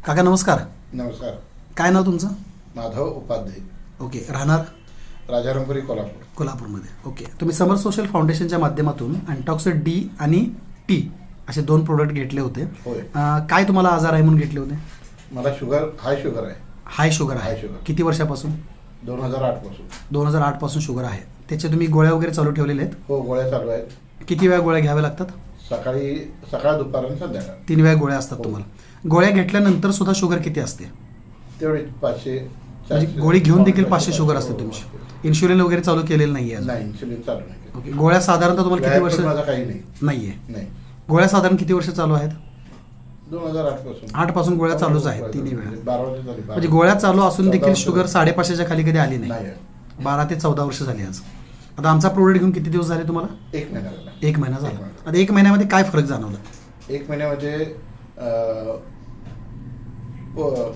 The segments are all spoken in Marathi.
काका नमस्कार. नमस्कार. काय नाव तुमचं? माधव उपाध्याय. ओके. राहणार राजारामपुरी, कोल्हापूर. कोल्हापूरमध्ये. ओके. तुम्ही समर सोशल फाउंडेशनच्या माध्यमातून अँटॉक्सिड डी आणि टी असे 2 प्रोडक्ट घेतले होते. होय. काय तुम्हाला आजार आहे म्हणून घेतले होते? मला हाय शुगर आहे. हाय शुगर आहे. हाय शुगर. किती वर्षापासून? 2008 पासून. 2008 पासून शुगर आहे. त्याचे तुम्ही गोळ्या वगैरे चालू ठेवलेले आहेत? हो, गोळ्या चालू आहेत. किती वेळा गोळ्या घ्याव्या लागतात? सकाळ दुपार आणि संध्याकाळ. 3 वेळा गोळ्या असतात हो. तुम्हाला. गोळ्या घेतल्यानंतर सुद्धा शुगर किती असते? तेवढी 500. म्हणजे गोळी घेऊन देखील 500 शुगर असते तुमची. इन्शुलिन वगैरे चालू केलेलं नाहीये? नाही, इन्सुलिन चालू नाही. ओके. गोळ्या साधारणतः तुम्हाला किती वर्ष? माझा काही नाही. नाहीये. नाही. गोळ्या साधारण किती वर्ष चालू आहेत? 2008 पासून. 8 पासून गोळ्या चालूच आहेत 3 वेळा. 12 वर्ष झाली. म्हणजे गोळ्या चालू असून देखील शुगर 550च्या खाली कधी आली नाही. नाही. 12 ते 14 वर्ष झाली आज. आता आमचा प्रोडक्ट घेऊन किती दिवस झाले तुम्हाला? 1 महिना झाला. 1 महिना झाला. आता 1 महिन्यामध्ये काय फरक जाणवला? 1 महिन्यामध्ये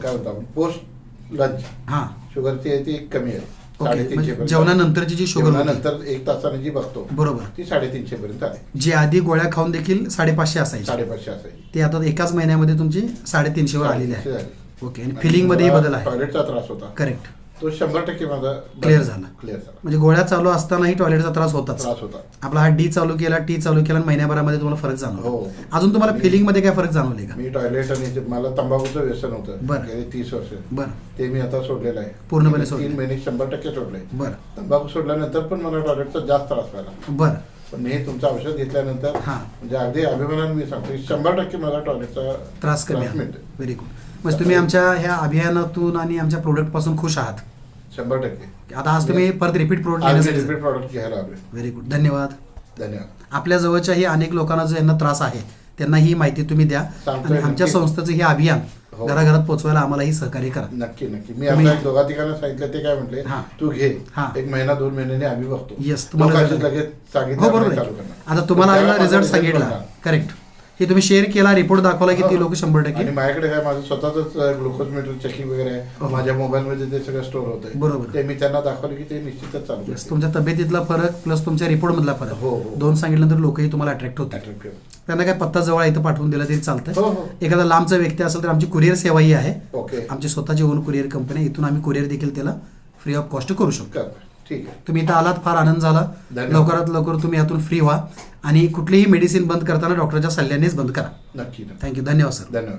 काय होता पोस्ट लंच हां. शुगरची आहे ती कमी आहे. ओके. 350 म्हणजे पर्यंत. जेवणानंतरची जी शुगर होती, नंतर 1 तासाने जी बघतो बरोबर, ती 350 पर्यंत आहे. जी आधी गोळ्या खाऊन देखील 550 असायची, 550 असायची. ती आता एकाच महिन्यामध्ये तुमची 350 वर आलेली 350 आहे. झाली. ओके. आणि फिलिंगमध्येही बदल आहे. टॉयलेटचा त्रास होता, करेक्ट. तो 100% माझा क्लिअर झाला. क्लिअर झाला. म्हणजे गोळ्या चालू असतानाही टॉयलेटचा त्रास होताच. त्रास होता. आपला हा डी चालू केला, टी चालू केला आणि महिन्याभरामध्ये तुम्हाला फरक जाणवला. हो. अजून तुम्हाला फिलिंगमध्ये काय फरक जाणवले का? मी टॉयलेट आणि मला तंबाखूचं व्यसन होतं बरं. गेली 30 वर्ष. बरं ते मी आता सोडलेलं आहे. पूर्णपणे सोडलं. 3 महिने 100% सोडले. बरं तंबाखू सोडल्यानंतर पण मला टॉयलेटचा जास्त त्रास व्हायला. बरं. पण हे तुमचं औषध घेतल्यानंतर हां. म्हणजे अगदी अभिमानाने मी सांगतो 100% मला टॉयलेटचा त्रास कमी आहे. मिळतो. Very good. म्हणजे तुम्ही आमच्या ह्या अभियानातून आणि आमच्या प्रोडक्ट पासून खुश आहात? 100%. आता आज तुम्ही परत रिपीट प्रोडक्ट आज मी घेण्यासाठी. रिपीट प्रॉडक्ट घ्यायला आलोय. Very good. धन्यवाद. धन्यवाद. आपल्या जवळच्याही अनेक लोकांना जो यांना त्रास आहे त्यांना ही माहिती तुम्ही द्या सांगतोय आणि आमच्या नक्की. संस्थेचं हे अभियान हो. घराघरात पोहोचवायला आम्हालाही सहकार्य करा. नक्की नक्की. मी तुम्ही- आता 2 ठिकाणी सांगितलं, ते काय म्हटले, हां. तू घे, हां. 1 महिना 2 महिन्याने आम्ही बघतो. येस, तुम्हाला लोकांचे result- लगेच सांगितलं हो, बरोबर नाही आहे. चालू करणार. आता तुम्हाला त्याला आलेला माझा रिझल्ट result सांगितला. बघणार. करेक्ट. हे तुम्ही शेअर केला, रिपोर्ट दाखवला की ती लोक 100%. आणि माझ्याकडे काय माझं स्वतःच ग्लुकोज मीटर चेकिंग वगैरे हो. आहे. माझ्या मोबाईलमध्ये ते सगळं स्टोर होतंय. बरोबर. ते मी त्यांना दाखवलं की ते निश्चितच चालू येस, करतील. तुमच्या तब्येतीतला फरक प्लस तुमच्या रिपोर्ट मधला फरक, हो, हो. 2 सांगितल्यानंतर लोकही तुम्हाला अट्रॅक्ट होतात. Attract केलं. त्यांना काय पत्ता जवळ इथं पाठवून दिला तरी चालतं. हो, हो. एखादा लांबचा व्यक्ती असेल तर आमची कुरिअर सेवाही आहे. ओके. आमची स्वतःची ओन कुरिअर कंपनी, इथून आम्ही कुरिअर देखील त्याला फ्री ऑफ कॉस्ट करू शकतो. कर. ठीक आहे. तुम्ही इथं आलात, फार आनंद झाला. धन्यवाद. लवकरात लवकर तुम्ही यातून फ्री व्हा आणि कुठलीही मेडिसिन बंद करताना डॉक्टरच्या सल्ल्यानेच बंद करा. नक्की. थँक्यू. धन्यवाद सर. धन्यवाद.